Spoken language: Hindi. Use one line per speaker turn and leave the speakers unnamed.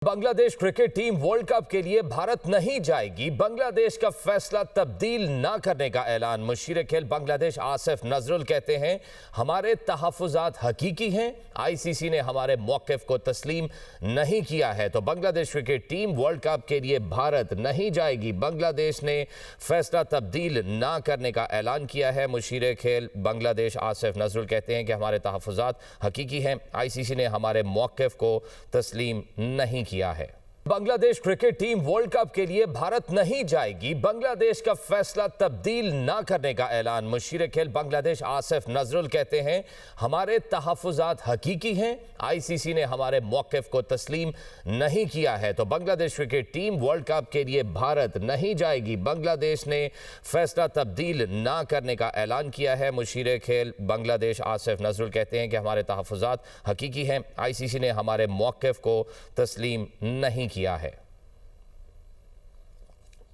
Bangladesh cricket team world cup के लिए भारत नहीं जाएगी। बांग्लादेश का फैसला तब्दील न करने का ऐलान। मुशीर खेल बांग्लादेश आसिफ नजरुल कहते हैं, हमारे तहफ्फुज़ात हकीकी हैं। आईसीसी ने हमारे मौक़िफ़ को तस्लीम नहीं किया है, तो Bangladesh cricket team world cup के लिए भारत नहीं जाएगी। बांग्लादेश ने फैसला तब्दील न करने का ऐलान किया है। मुशीर खेल बांग्लादेश आसिफ नजरुल कहते हैं कि हमारे तहफ्फुज़ात हकीकी हैं। आईसीसी ने हमारे मौक़िफ़ को तस्लीम नहीं किया है। Bangladesh cricket team world cup के लिए भारत नहीं जाएगी। बांग्लादेश का फैसला तब्दील न करने का ऐलान। मुशीर खेल बांग्लादेश आसिफ नजरुल कहते हैं, हमारे तहफ्फुज़ात हकीकी हैं। आईसीसी ने हमारे मौक़िफ़ को तस्लीम नहीं किया है, तो Bangladesh cricket team world cup के लिए भारत नहीं जाएगी। बांग्लादेश ने फैसला तब्दील न करने का ऐलान किया है। मुशीर खेल बांग्लादेश आसिफ नजरुल कहते हैं कि हमारे तहफ्फुज़ात हकीकी हैं। आईसीसी ने हमारे मौक़िफ़ को तस्लीम नहीं किया है।